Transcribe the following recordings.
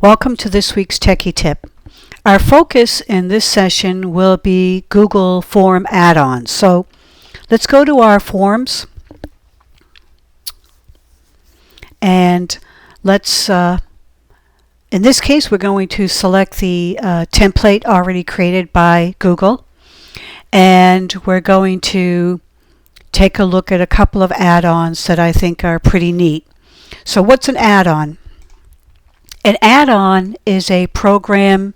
Welcome to this week's Techie Tip. Our focus in this session will be Google Form add-ons. So let's go to our forms and let's, in this case, we're going to select the template already created by Google, and we're going to take a look at a couple of add-ons that I think are pretty neat. So what's an add-on? An add-on is a program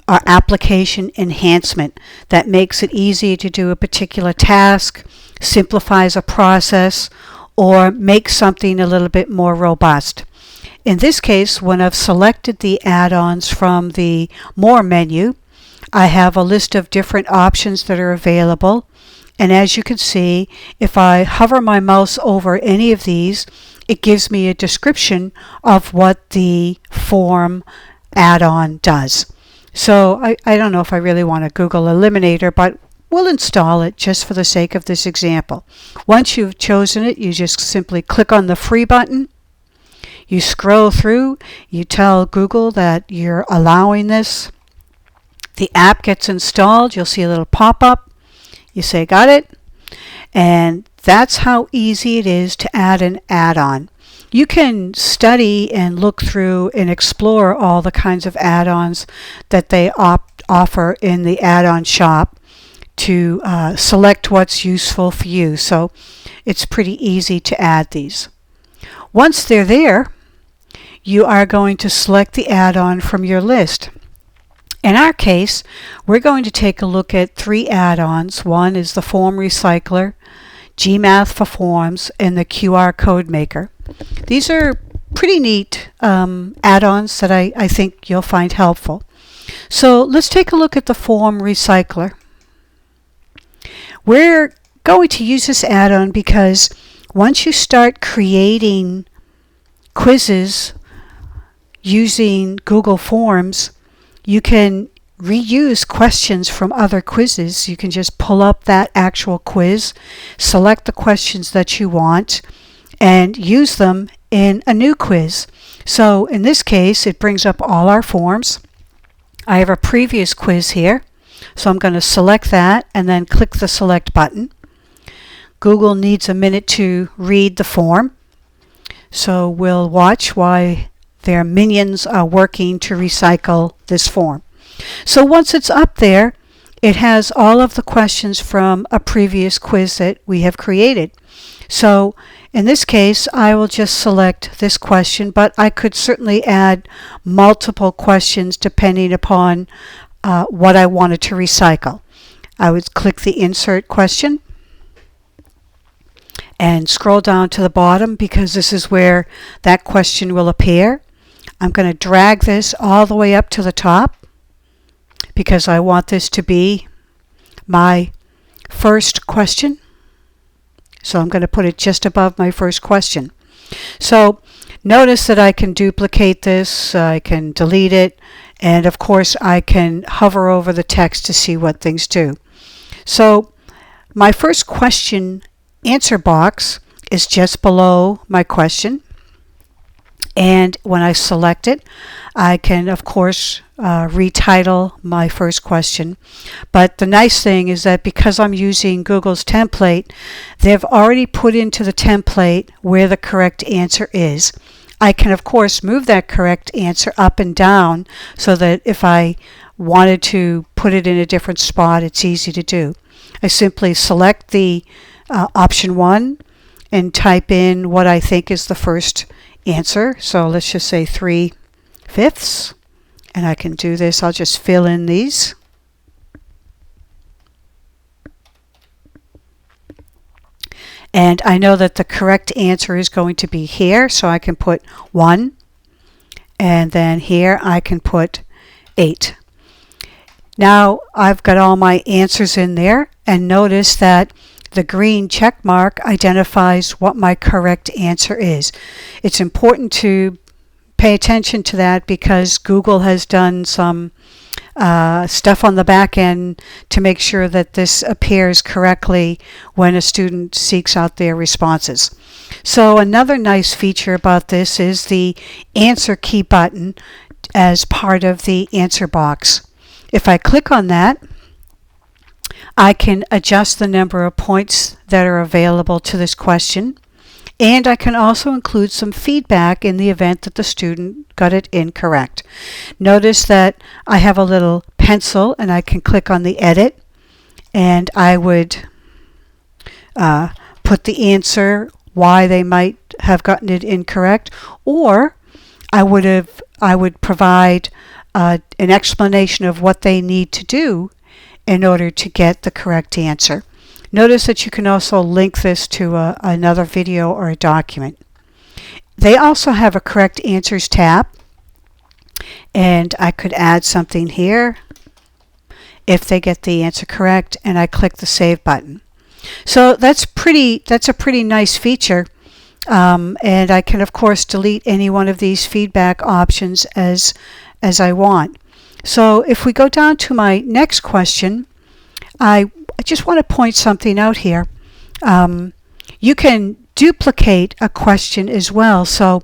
or application enhancement that makes it easy to do a particular task, simplifies a process, or makes something a little bit more robust. In this case, when I've selected the add-ons from the More menu, I have a list of different options that are available. And as you can see, if I hover my mouse over any of these, it gives me a description of what the form add-on does. So I don't know if I really want a Google Eliminator, but we'll install it just for the sake of this example. Once you've chosen it, you just simply click on the free button. You scroll through, you tell Google that you're allowing this. The app gets installed, you'll see a little pop-up. You say, got it? And that's how easy it is to add an add-on. You can study and look through and explore all the kinds of add-ons that they offer in the add-on shop to select what's useful for you. So it's pretty easy to add these. Once they're there, you are going to select the add-on from your list. In our case, we're going to take a look at three add-ons. One is the Form Recycler, GMath for Forms, and the QR Code Maker. These are pretty neat add-ons that I think you'll find helpful. So let's take a look at the Form Recycler. We're going to use this add-on because once you start creating quizzes using Google Forms, you can reuse questions from other quizzes. You can just pull up that actual quiz, select the questions that you want, and use them in a new quiz. So in this case, it brings up all our forms. I have a previous quiz here, so I'm going to select that and then click the select button. Google needs a minute to read the form, so we'll watch why their minions are working to recycle this form. So once it's up there, it has all of the questions from a previous quiz that we have created. So in this case, I will just select this question, but I could certainly add multiple questions depending upon what I wanted to recycle. I would click the insert question and scroll down to the bottom because this is where that question will appear. I'm going to drag this all the way up to the top because I want this to be my first question. So I'm going to put it just above my first question. So notice that I can duplicate this, I can delete it, and of course I can hover over the text to see what things do. So my first question answer box is just below my question. And when I select it, I can, of course, retitle my first question. But the nice thing is that because I'm using Google's template, they've already put into the template where the correct answer is. I can, of course, move that correct answer up and down so that if I wanted to put it in a different spot, it's easy to do. I simply select the option 1 and type in what I think is the first answer. So let's just say 3/5, and I can do this. I'll just fill in these. And I know that the correct answer is going to be here, so I can put 1, and then here I can put 8. Now I've got all my answers in there, and notice that the green check mark identifies what my correct answer is. It's important to pay attention to that because Google has done some stuff on the back end to make sure that this appears correctly when a student seeks out their responses. So another nice feature about this is the answer key button as part of the answer box. If I click on that, I can adjust the number of points that are available to this question, and I can also include some feedback in the event that the student got it incorrect. Notice that I have a little pencil and I can click on the edit, and I would put the answer, why they might have gotten it incorrect, or I would provide an explanation of what they need to do in order to get the correct answer. Notice that you can also link this to another video or a document. They also have a correct answers tab, and I could add something here if they get the answer correct, and I click the save button. So that's a pretty nice feature, and I can of course delete any one of these feedback options as I want. So if we go down to my next question, I just want to point something out here. You can duplicate a question as well. So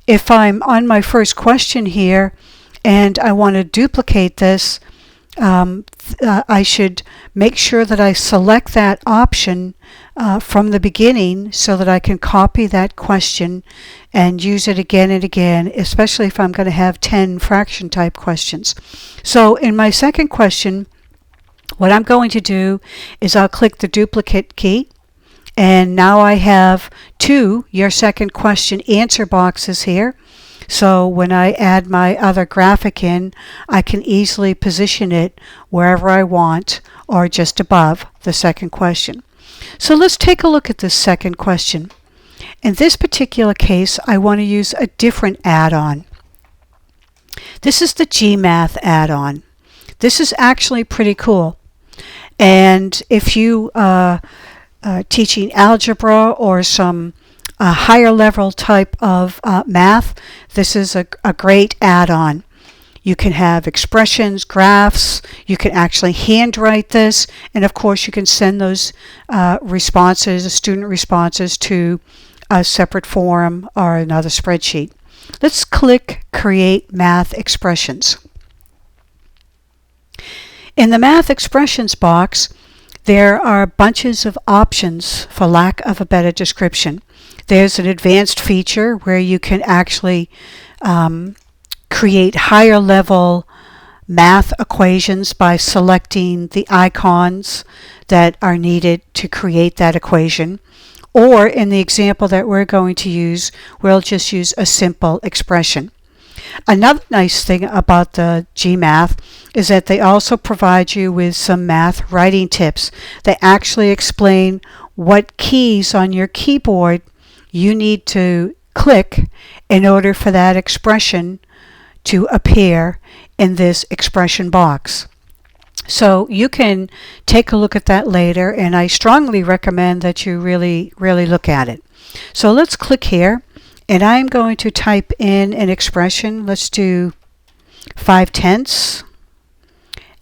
if I'm on my first question here and I want to duplicate this, I should make sure that I select that option from the beginning so that I can copy that question and use it again and again, especially if I'm going to have 10 fraction type questions. So in my second question, what I'm going to do is I'll click the duplicate key, and now I have two your second question answer boxes here. So when I add my other graphic in, I can easily position it wherever I want or just above the second question. So let's take a look at this second question. In this particular case, I want to use a different add-on. This is the GMath add-on. This is actually pretty cool. And if you are teaching algebra or some higher level type of math, this is a great add-on. You can have expressions, graphs, you can actually handwrite this, and of course you can send those responses, student responses, to a separate form or another spreadsheet. Let's click Create Math Expressions. In the Math Expressions box, there are bunches of options, for lack of a better description. There's an advanced feature where you can actually create higher level math equations by selecting the icons that are needed to create that equation. Or in the example that we're going to use, we'll just use a simple expression. Another nice thing about the GMath is that they also provide you with some math writing tips. They actually explain what keys on your keyboard you need to click in order for that expression to appear in this expression box. So you can take a look at that later, and I strongly recommend that you really look at it. So let's click here, and I'm going to type in an expression. Let's do 5/10,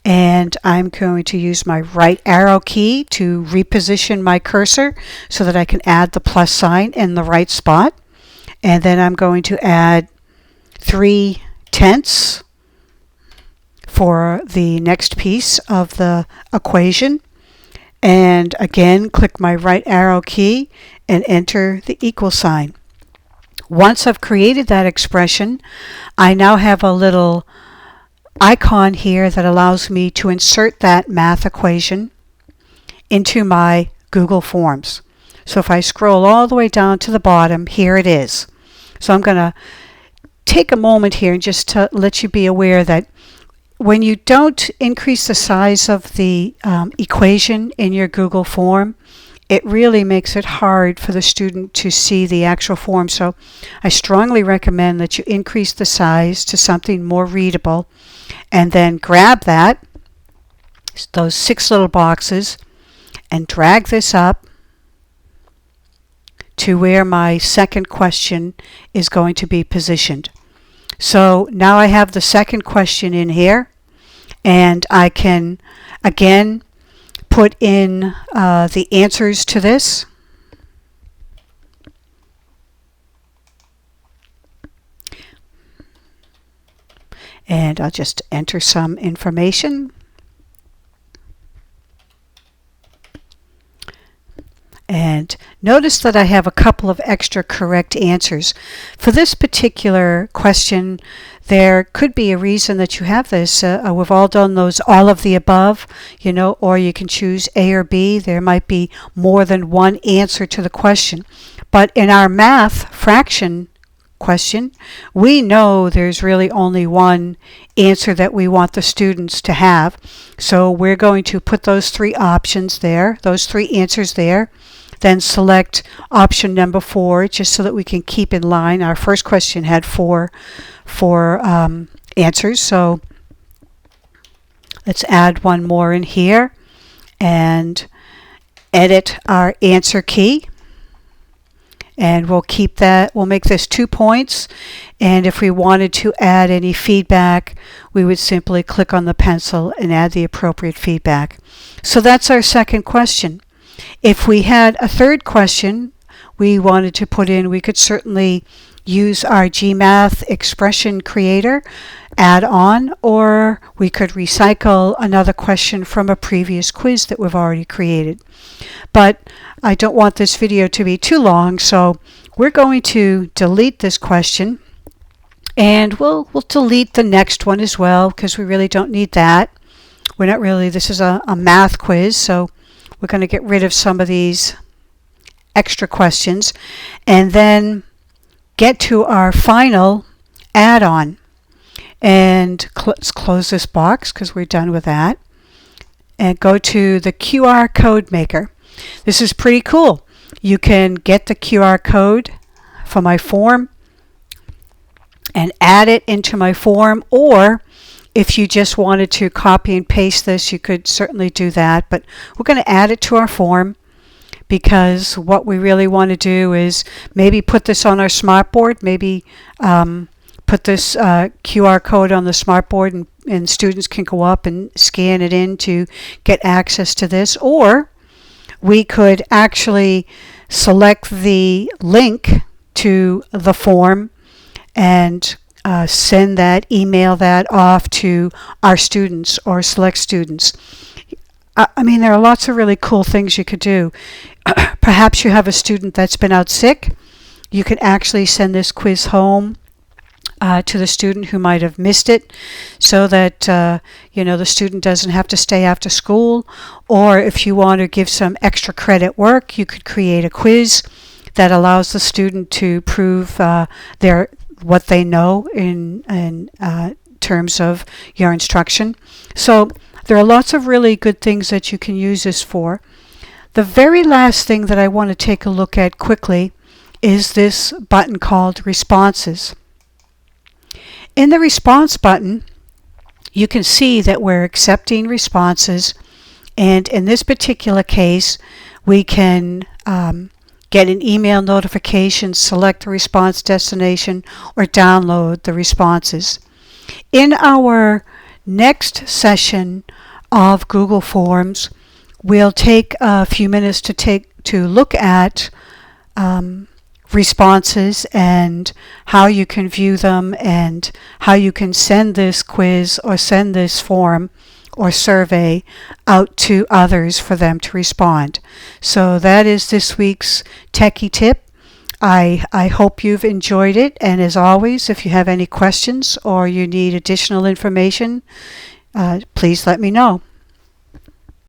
and I'm going to use my right arrow key to reposition my cursor so that I can add the plus sign in the right spot. And then I'm going to add 3/10 for the next piece of the equation, and again click my right arrow key and enter the equal sign. Once I've created that expression, I now have a little icon here that allows me to insert that math equation into my Google Forms. So if I scroll all the way down to the bottom, here it is. So I'm going to take a moment here and just to let you be aware that when you don't increase the size of the equation in your Google form, it really makes it hard for the student to see the actual form. So I strongly recommend that you increase the size to something more readable, and then grab those 6 little boxes, and drag this up to where my second question is going to be positioned. So now I have the second question in here, and I can again put in the answers to this. And I'll just enter some information. And notice that I have a couple of extra correct answers. For this particular question, there could be a reason that you have this. We've all done those all of the above, or you can choose A or B. There might be more than one answer to the question. But in our math fraction question, we know there's really only one answer that we want the students to have. So we're going to put those three options there, those three answers there. Then select option number 4, just so that we can keep in line. Our first question had four answers, so let's add one more in here and edit our answer key. And we'll keep that, we'll make this 2 points. And if we wanted to add any feedback, we would simply click on the pencil and add the appropriate feedback. So that's our second question. If we had a third question we wanted to put in, we could certainly use our GMath expression creator add-on, or we could recycle another question from a previous quiz that we've already created. But I don't want this video to be too long, so we're going to delete this question, and we'll delete the next one as well, because we really don't need that. We're not really, this is a math quiz, so we're going to get rid of some of these extra questions and then get to our final add-on. And let's close this box because we're done with that. And go to the QR code maker. This is pretty cool. You can get the QR code for my form and add it into my form, or if you just wanted to copy and paste this, you could certainly do that. But we're going to add it to our form because what we really want to do is maybe put this on our smartboard, maybe put this QR code on the smartboard, and students can go up and scan it in to get access to this. Or we could actually select the link to the form and send that, email that off to our students or select students. I mean, there are lots of really cool things you could do. Perhaps you have a student that's been out sick. You could actually send this quiz home to the student who might have missed it, so that the student doesn't have to stay after school. Or if you want to give some extra credit work, you could create a quiz that allows the student to prove what they know in terms of your instruction. So there are lots of really good things that you can use this for. The very last thing that I want to take a look at quickly is this button called Responses. In the Response button, you can see that we're accepting responses, and in this particular case, we can get an email notification, select the response destination, or download the responses. In our next session of Google Forms, we'll take a few minutes to look at responses and how you can view them and how you can send this quiz or send this form or survey out to others for them to respond. So that is this week's Techie Tip. I hope you've enjoyed it, and as always, if you have any questions or you need additional information, please let me know.